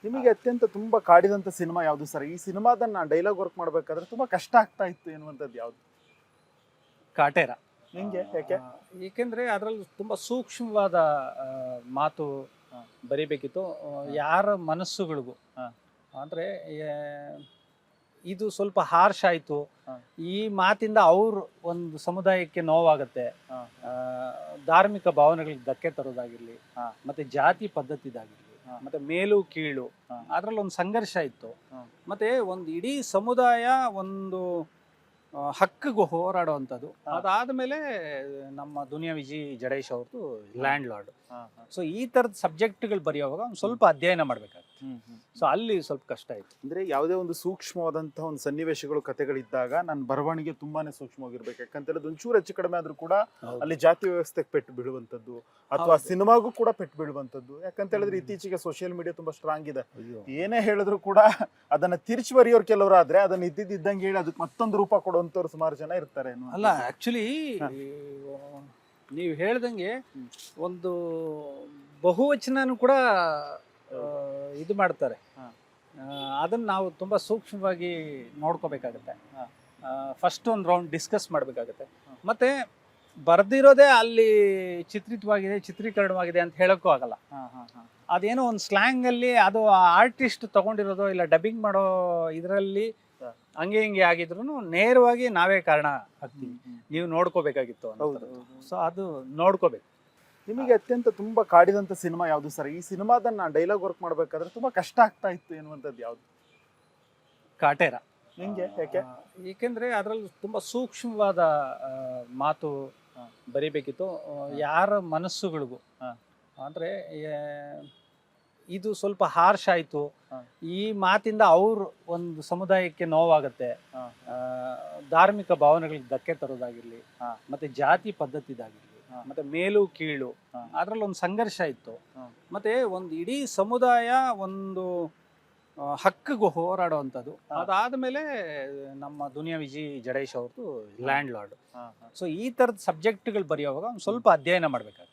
ನಿಮಗೆ ಅತ್ಯಂತ ತುಂಬಾ ಕಾಡಿದಂತ ಸಿನಿಮಾ ಯಾವುದು ಸರ್? ಈ ಸಿನಿಮಾದನ್ನ ಡೈಲಾಗ್ ವರ್ಕ್ ಮಾಡ್ಬೇಕಾದ್ರೆ ತುಂಬಾ ಕಷ್ಟ ಆಗ್ತಾ ಇತ್ತು ಎನ್ನುವಂಥದ್ದು ಯಾವುದು? ಕಾಟೇರ. ನಿಂಗೆ ಯಾಕೆ? ಏಕೆಂದರೆ ಅದರಲ್ಲಿ ತುಂಬ ಸೂಕ್ಷ್ಮವಾದ ಆ, ಮಾತು ಹಾ. ಬರಿಬೇಕಿತ್ತು. ಯಾರ ಮನಸ್ಸುಗಳಿಗೂ ಹಾ. ಅಂದರೆ ಇದು ಸ್ವಲ್ಪ ಹಾರ್ಶ್ ಆಯಿತು. ಹಾ. ಈ ಮಾತಿಂದ ಅವ್ರ ಒಂದು ಸಮುದಾಯಕ್ಕೆ ನೋವಾಗುತ್ತೆ. ಹಾ. ಧಾರ್ಮಿಕ ಭಾವನೆಗಳಿಗೆ ಧಕ್ಕೆ ತರೋದಾಗಿರಲಿ, ಹಾ. ಮತ್ತು ಜಾತಿ ಪದ್ಧತಿದಾಗಿರಲಿ, ಹಾ. ಮತ್ತು ಮೇಲು ಕೀಳು, ಹಾ. ಅದರಲ್ಲಿ ಒಂದು ಸಂಘರ್ಷ ಇತ್ತು. ಹಾ. ಮತ್ತು ಒಂದು ಇಡೀ ಸಮುದಾಯ ಒಂದು ಹಕ್ಕಿಗೆ ಹೋರಾಡುವಂಥದ್ದು. ಹಾ. ಅದಾದಮೇಲೆ ನಮ್ಮ ದುನಿಯಾ ವಿಜಿ ಜಡೇಶ್ ಅವ್ರದ್ದು ಲ್ಯಾಂಡ್ ಲಾರ್ಡ್. ಹಾ, ಹಾ. ಸೊ ಈ ಥರದ ಸಬ್ಜೆಕ್ಟ್ಗಳು ಬರೆಯುವಾಗ ಒಂದು ಸ್ವಲ್ಪ ಅಧ್ಯಯನ ಮಾಡಬೇಕಾಗುತ್ತೆ. ಸೊ ಅಲ್ಲಿ ಸ್ವಲ್ಪ ಕಷ್ಟ ಆಯಿತು. ಅಂದ್ರೆ ಯಾವುದೇ ಒಂದು ಸೂಕ್ಷ್ಮವಾದಂತಹ ಒಂದು ಸನ್ನಿವೇಶಗಳು ಕಥೆಗಳಿದ್ದಾಗ ನನ್ನ ಬರವಣಿಗೆ ತುಂಬಾನೇ ಸೂಕ್ಷ್ಮವಾಗಿರ್ಬೇಕು. ಯಾಕಂತ ಹೇಳಿದ್ರೆ ಒಂಚೂರು ಹೆಚ್ಚು ಕಡಿಮೆ ಆದ್ರೂ ಕೂಡ ಅಲ್ಲಿ ಜಾತಿ ವ್ಯವಸ್ಥೆಗೆ ಪೆಟ್ಟು ಬೀಳುವಂಥದ್ದು ಅಥವಾ ಹೌದು. ಸಿನಿಮಾಗೂ ಕೂಡ ಪೆಟ್ಟು ಬೀಳುವಂಥದ್ದು. ಯಾಕಂತ ಹೇಳಿದ್ರೆ ಇತ್ತೀಚೆಗೆ ಸೋಷಿಯಲ್ ಮೀಡಿಯಾ ತುಂಬಾ ಸ್ಟ್ರಾಂಗ್ ಇದೆ. ಏನೇ ಹೇಳಿದ್ರು ಕೂಡ ಅದನ್ನ ತಿರ್ಚಿ ಬರೆಯೋರು ಕೆಲವರು ಆದ್ರೆ ಅದನ್ನ ಇದ್ದಂಗೆ ಹೇಳಿ ಅದಕ್ಕೆ ಮತ್ತೊಂದು ರೂಪ ಕೊಡುವಂತವ್ರು ಸುಮಾರು ಜನ ಇರ್ತಾರೆ. ಅಲ್ಲ, ಆ್ಯಕ್ಚುಲಿ ನೀವು ಹೇಳ್ದಂಗೆ ಒಂದು ಬಹುವಚನನೂ ಕೂಡ ಇದು ಮಾಡ್ತಾರೆ. ಹಾ. ಅದನ್ನು ನಾವು ತುಂಬ ಸೂಕ್ಷ್ಮವಾಗಿ ನೋಡ್ಕೋಬೇಕಾಗತ್ತೆ. ಹಾ. ಫಸ್ಟ್ ಒಂದು ರೌಂಡ್ ಡಿಸ್ಕಸ್ ಮಾಡಬೇಕಾಗತ್ತೆ. ಹಾ. ಮತ್ತು ಬರೆದಿರೋದೇ ಅಲ್ಲಿ ಚಿತ್ರೀಕರಣವಾಗಿದೆ ಅಂತ ಹೇಳೋಕ್ಕೂ ಆಗಲ್ಲ. ಹಾ, ಹಾ, ಹಾ. ಅದೇನೋ ಒಂದು ಸ್ಲ್ಯಾಂಗಲ್ಲಿ ಅದು ಆರ್ಟಿಸ್ಟ್ ತೊಗೊಂಡಿರೋದು ಇಲ್ಲ ಡಬ್ಬಿಂಗ್ ಮಾಡೋ ಇದರಲ್ಲಿ ಹಂಗೆ ಹಿಂಗೆ ಆಗಿದ್ರು ನೇರವಾಗಿ ನಾವೇ ಕಾರಣ ಆಗ್ತೀವಿ. ನೀವು ನೋಡ್ಕೋಬೇಕಾಗಿತ್ತು ಹೌದು, ಅಂತ. ಹೌದು. ಸೊ ಅದು ನೋಡ್ಕೋಬೇಕು. ನಿಮಗೆ ಅತ್ಯಂತ ತುಂಬಾ ಕಾಡಿದಂತ ಸಿನಿಮಾ ಯಾವುದು ಸರ್? ಈ ಸಿನಿಮಾದನ್ನ ಡೈಲಾಗ್ ವರ್ಕ್ ಮಾಡ್ಬೇಕಾದ್ರೆ ತುಂಬಾ ಕಷ್ಟ ಆಗ್ತಾ ಇತ್ತು ಎನ್ನುವಂಥದ್ದು ಯಾವುದು? ಕಾಟೇರ. ನಿಂಗೆ ಯಾಕೆ? ಏಕೆಂದರೆ ಅದರಲ್ಲಿ ತುಂಬ ಸೂಕ್ಷ್ಮವಾದ ಮಾತು ಹಾ. ಬರಿಬೇಕಿತ್ತು. ಯಾರ ಮನಸ್ಸುಗಳಿಗೂ ಹಾ. ಅಂದರೆ ಇದು ಸ್ವಲ್ಪ ಹಾರ್ಶ್ ಆಯಿತು. ಹಾ. ಈ ಮಾತಿಂದ ಅವ್ರ ಒಂದು ಸಮುದಾಯಕ್ಕೆ ನೋವಾಗುತ್ತೆ. ಹಾ. ಧಾರ್ಮಿಕ ಭಾವನೆಗಳಿಗೆ ಧಕ್ಕೆ ತರೋದಾಗಿರಲಿ, ಹಾ. ಮತ್ತು ಜಾತಿ ಪದ್ಧತಿದಾಗಿರಲಿ, ಹಾ. ಮತ್ತು ಮೇಲು ಕೀಳು, ಹಾ. ಅದರಲ್ಲಿ ಒಂದು ಸಂಘರ್ಷ ಇತ್ತು. ಹಾ. ಮತ್ತು ಒಂದು ಇಡೀ ಸಮುದಾಯ ಒಂದು ಹಕ್ಕಿಗೆ ಹೋರಾಡುವಂಥದ್ದು. ಹಾ. ಅದಾದಮೇಲೆ ನಮ್ಮ ದುನಿಯಾ ವಿಜಿ ಜಡೇಶ್ ಅವ್ರದ್ದು ಲ್ಯಾಂಡ್ ಲಾರ್ಡ್. ಹಾ, ಹಾ. ಸೊ ಈ ಥರದ ಸಬ್ಜೆಕ್ಟ್ಗಳು ಬರೆಯುವಾಗ ಒಂದು ಸ್ವಲ್ಪ ಅಧ್ಯಯನ ಮಾಡಬೇಕಾಗುತ್ತೆ.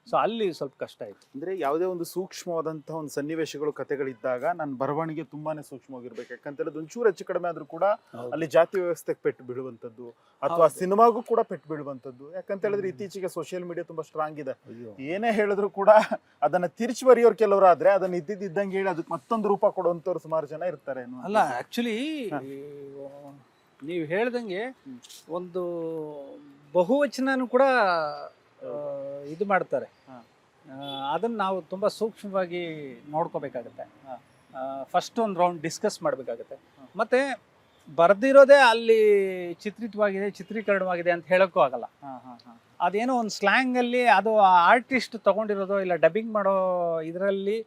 ಸೊ ಅಲ್ಲಿ ಸ್ವಲ್ಪ ಕಷ್ಟ ಆಯಿತು. ಅಂದ್ರೆ ಯಾವುದೇ ಒಂದು ಸೂಕ್ಷ್ಮವಾದಂತಹ ಒಂದು ಸನ್ನಿವೇಶಗಳು ಕಥೆಗಳಿದ್ದಾಗ ನನ್ನ ಬರವಣಿಗೆ ತುಂಬಾನೇ ಸೂಕ್ಷ್ಮವಾಗಿರ್ಬೇಕು. ಯಾಕಂತ ಹೇಳಿದ್ರೆ ಒಂಚೂರು ಹೆಚ್ಚು ಕಡಿಮೆ ಆದ್ರೂ ಕೂಡ ಅಲ್ಲಿ ಜಾತಿ ವ್ಯವಸ್ಥೆಗೆ ಪೆಟ್ಟು ಬೀಳುವಂಥದ್ದು ಅಥವಾ ಹೌದು. ಸಿನಿಮಾಗೂ ಕೂಡ ಪೆಟ್ಟು ಬೀಳುವಂಥದ್ದು. ಯಾಕಂತ ಹೇಳಿದ್ರೆ ಇತ್ತೀಚೆಗೆ ಸೋಷಿಯಲ್ ಮೀಡಿಯಾ ತುಂಬಾ ಸ್ಟ್ರಾಂಗ್ ಇದೆ. ಏನೇ ಹೇಳಿದ್ರು ಕೂಡ ಅದನ್ನ ತಿರ್ಚಿ ಬರೆಯೋರು ಕೆಲವರು ಆದ್ರೆ ಅದನ್ನ ಇದ್ದಂಗೆ ಹೇಳಿ ಅದಕ್ಕೆ ಮತ್ತೊಂದು ರೂಪ ಕೊಡುವಂತವ್ರು ಸುಮಾರು ಜನ ಇರ್ತಾರೆ. ಅಲ್ಲ, ಆ್ಯಕ್ಚುಲಿ ನೀವು ಹೇಳ್ದಂಗೆ ಒಂದು ಬಹುವಚನನೂ ಕೂಡ ಇದು ಮಾಡ್ತಾರೆ. ಹಾ. ಅದನ್ನು ನಾವು ತುಂಬ ಸೂಕ್ಷ್ಮವಾಗಿ ನೋಡ್ಕೋಬೇಕಾಗತ್ತೆ. ಫಸ್ಟ್ ಒಂದು ರೌಂಡ್ ಡಿಸ್ಕಸ್ ಮಾಡಬೇಕಾಗತ್ತೆ. ಮತ್ತು ಬರೆದಿರೋದೇ ಅಲ್ಲಿ ಚಿತ್ರೀಕರಣವಾಗಿದೆ ಅಂತ ಹೇಳೋಕ್ಕೂ ಆಗಲ್ಲ. ಹಾ, ಹಾ, ಹಾ. ಅದೇನೋ ಒಂದು ಸ್ಲ್ಯಾಂಗಲ್ಲಿ ಅದು ಆರ್ಟಿಸ್ಟ್ ತೊಗೊಂಡಿರೋದು ಇಲ್ಲ ಡಬ್ಬಿಂಗ್ ಮಾಡೋ ಇದರಲ್ಲಿ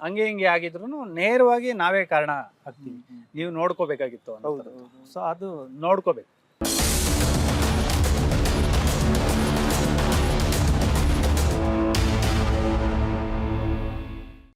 ಹಂಗೆ ಹಿಂಗೆ ಆಗಿದ್ರು ನೇರವಾಗಿ ನಾವೇ ಕಾರಣ ಆಗ್ತೀವಿ. ನೀವು ನೋಡ್ಕೋಬೇಕಾಗಿತ್ತು ಹೌದು, ಅಂತ. ಹೌದು. ಸೊ ಅದು ನೋಡ್ಕೋಬೇಕು.